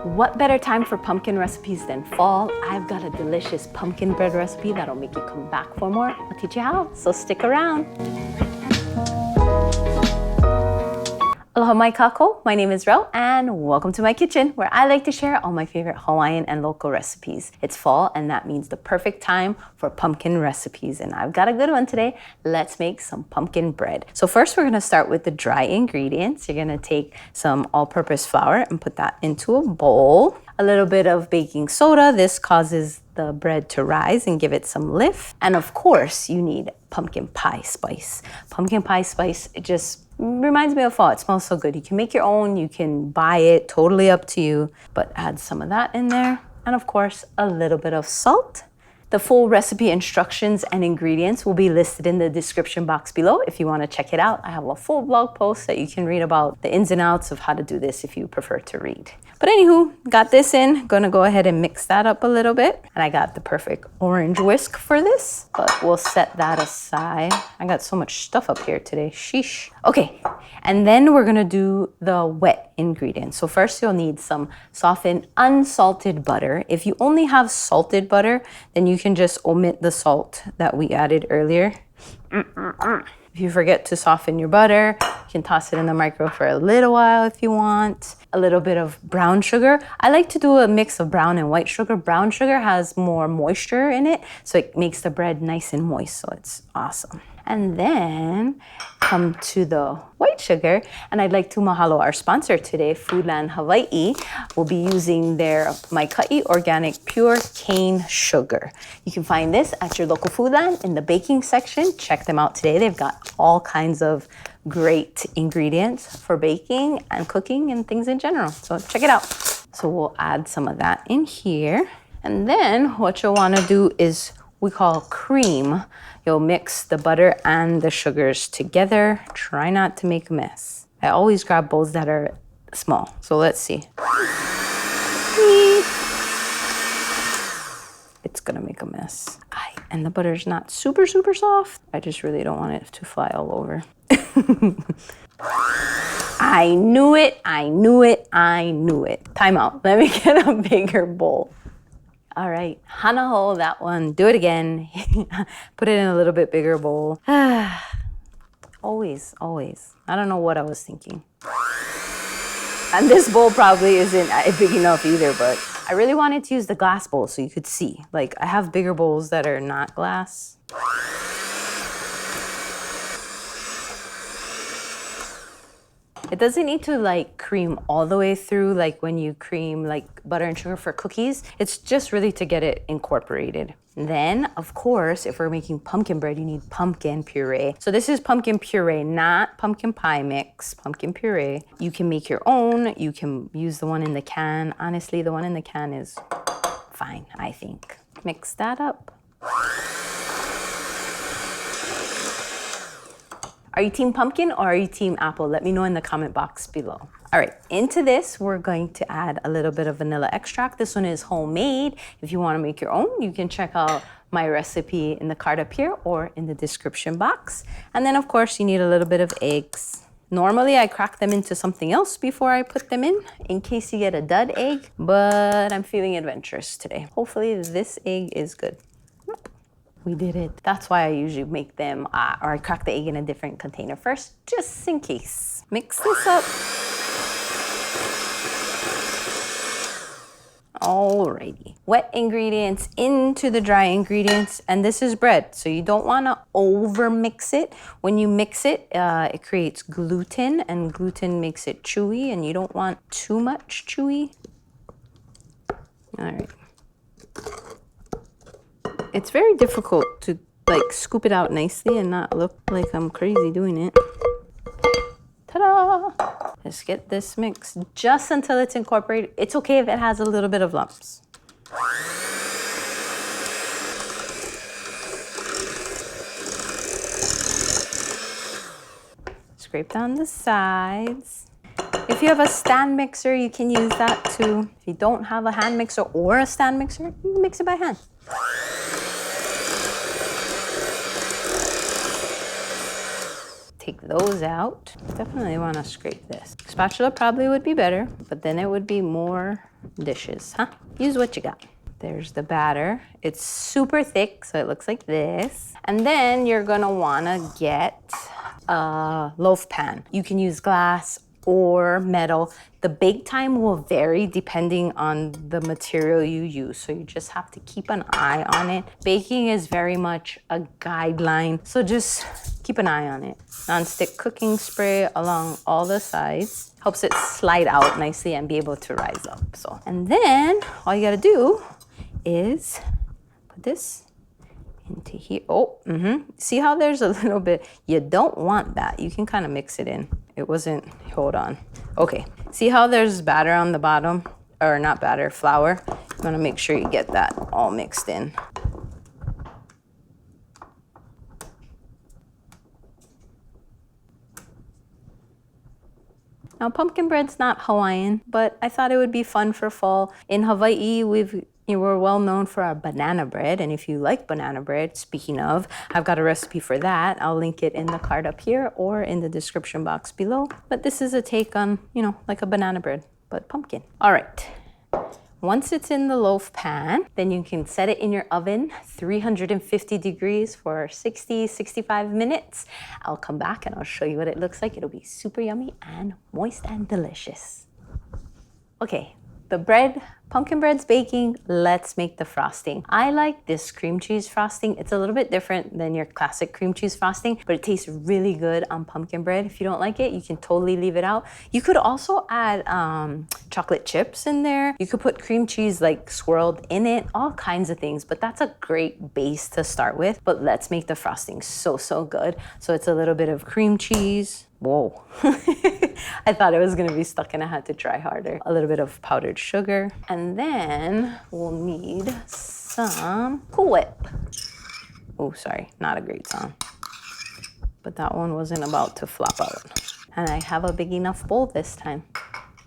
What better time for pumpkin recipes than fall? I've got a delicious pumpkin bread recipe that'll make you come back for more. I'll teach you how, so stick around. Aloha Maika'i, my name is Relle and welcome to my kitchen where I like to share all my favorite Hawaiian and local recipes. It's fall and that means the perfect time for pumpkin recipes and I've got a good one today. Let's make some pumpkin bread. So first we're gonna start with the dry ingredients. You're gonna take some all-purpose flour and put that into a bowl. A little bit of baking soda. This causes the bread to rise and give it some lift. And of course you need pumpkin pie spice. Pumpkin pie spice, it just reminds me of fall. It smells so good. You can make your own, you can buy it, totally up to you, but add some of that in there. And of course, a little bit of salt. The full recipe instructions and ingredients will be listed in the description box below if you want to check it out. I have a full blog post that you can read about the ins and outs of how to do this if you prefer to read. But anywho, got this in. Gonna go ahead and mix that up a little bit. And I got the perfect orange whisk for this, but we'll set that aside. I got so much stuff up here today, sheesh. Okay, and then we're gonna do the wet ingredients. So first you'll need some softened, unsalted butter. If you only have salted butter, then you can just omit the salt that we added earlier. If you forget to soften your butter, you can toss it in the micro for a little while if you want. A little bit of brown sugar. I like to do a mix of brown and white sugar. Brown sugar has more moisture in it, so it makes the bread nice and moist, so it's awesome. And then come to the white sugar, and I'd like to mahalo our sponsor today, Foodland Hawaii. We'll be using their Maika'i organic pure cane sugar. You can find this at your local Foodland in the baking section. Check them out today. They've got all kinds of great ingredients for baking and cooking and things in general. So check it out. So we'll add some of that in here. And then what you'll want to do is we call cream. You'll mix the butter and the sugars together. Try not to make a mess. I always grab bowls that are small. So let's see. It's gonna make a mess. And the butter's not super soft. I just really don't want it to fly all over. I knew it. Time out. Let me get a bigger bowl. All right, hanaho, that one. Do it again. Put it in a little bit bigger bowl. Always. I don't know what I was thinking. And this bowl probably isn't big enough either, but I really wanted to use the glass bowl so you could see. Like, I have bigger bowls that are not glass. It doesn't need to like cream all the way through like when you cream like butter and sugar for cookies. It's just really to get it incorporated. Then, of course, if we're making pumpkin bread, you need pumpkin puree. So this is pumpkin puree, not pumpkin pie mix, pumpkin puree. You can make your own. You can use the one in the can. Honestly, the one in the can is fine, I think. Mix that up. Are you team pumpkin or are you team apple? Let me know in the comment box below. All right, into this, we're going to add a little bit of vanilla extract. This one is homemade. If you wanna make your own, you can check out my recipe in the card up here or in the description box. And then of course, you need a little bit of eggs. Normally, I crack them into something else before I put them in case you get a dud egg, but I'm feeling adventurous today. Hopefully this egg is good. We did it. That's why I usually make them, or I crack the egg in a different container first, just in case. Mix this up. Alrighty. Wet ingredients into the dry ingredients, and this is bread, so you don't wanna over mix it. When you mix it, it creates gluten, and gluten makes it chewy, and you don't want too much chewy. All right. It's very difficult to like scoop it out nicely and not look like I'm crazy doing it. Ta-da! Let's get this mixed just until it's incorporated. It's okay if it has a little bit of lumps. Scrape down the sides. If you have a stand mixer, you can use that too. If you don't have a hand mixer or a stand mixer, you can mix it by hand. take those out. Definitely want to scrape this. Spatula probably would be better, but then it would be more dishes, huh? Use what you got. There's the batter. It's super thick, so it looks like this. And then you're gonna wanna get a loaf pan. You can use glass or metal. The bake time will vary depending on the material you use, so you just have to keep an eye on it. Baking is very much a guideline, so just keep an eye on it. Non-stick cooking spray along all the sides. Helps it slide out nicely and be able to rise up. So, and then all you gotta do is put this into here. Oh, see how there's a little bit, you don't want that. You can kind of mix it in. It wasn't, hold on. Okay, see how there's batter on the bottom? Or not batter, flour. You wanna make sure you get that all mixed in. Now, pumpkin bread's not Hawaiian, but I thought it would be fun for fall. In Hawaii, we're well known for our banana bread, and if you like banana bread, speaking of, I've got a recipe for that. I'll link it in the card up here or in the description box below. But this is a take on, like a banana bread, but pumpkin. All right. Once it's in the loaf pan, then you can set it in your oven, 350 degrees for 60, 65 minutes. I'll come back and I'll show you what it looks like. It'll be super yummy and moist and delicious. Okay, the pumpkin bread's baking. Let's make the frosting. I like this cream cheese frosting. It's a little bit different than your classic cream cheese frosting, but it tastes really good on pumpkin bread. If you don't like it, you can totally leave it out. You could also add chocolate chips in there. You could put cream cheese like swirled in it, all kinds of things, but that's a great base to start with. But let's make the frosting so good. So it's a little bit of cream cheese. Whoa. I thought it was gonna be stuck and I had to try harder. A little bit of powdered sugar. And then we'll need some Cool Whip. Oh, sorry, not a great song. But that one wasn't about to flop out. And I have a big enough bowl this time.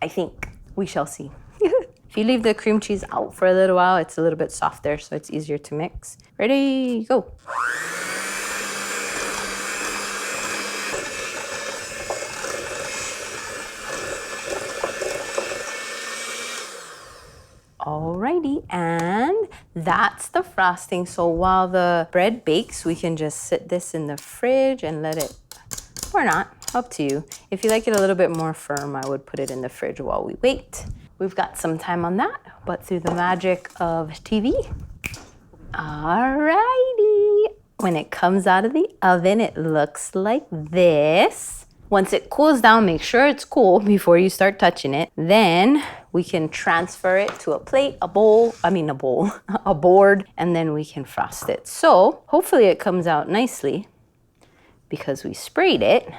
I think. We shall see. If you leave the cream cheese out for a little while, it's a little bit softer, so it's easier to mix. Ready, go. Alrighty, and that's the frosting. So while the bread bakes, we can just sit this in the fridge and let it, or not, up to you. If you like it a little bit more firm, I would put it in the fridge while we wait. We've got some time on that, but through the magic of TV. Alrighty. When it comes out of the oven, it looks like this. Once it cools down, make sure it's cool before you start touching it. Then we can transfer it to a plate, a board, and then we can frost it. So hopefully it comes out nicely because we sprayed it.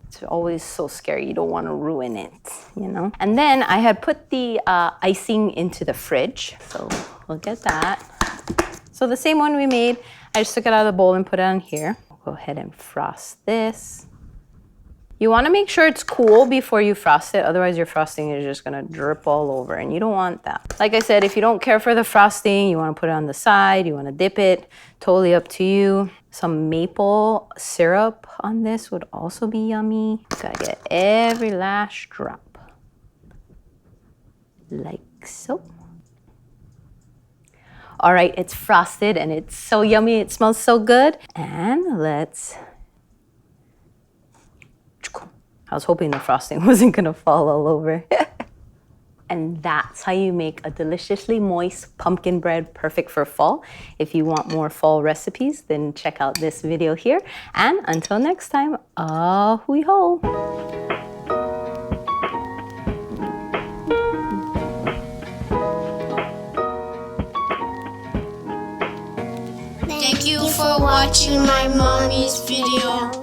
It's always so scary. You don't want to ruin it, And then I had put the icing into the fridge. So we'll get that. So the same one we made, I just took it out of the bowl and put it on here. Go ahead and frost this. You want to make sure it's cool before you frost it, otherwise your frosting is just going to drip all over and you don't want that. Like I said, if you don't care for the frosting, you want to put it on the side, you want to dip it, totally up to you. Some maple syrup on this would also be yummy. Gotta get every last drop. Like so. All right, it's frosted and it's so yummy. It smells so good. And let's, I was hoping the frosting wasn't gonna fall all over. And that's how you make a deliciously moist pumpkin bread, perfect for fall. If you want more fall recipes, then check out this video here. And until next time, ahui ho. Thank you for watching my mommy's video.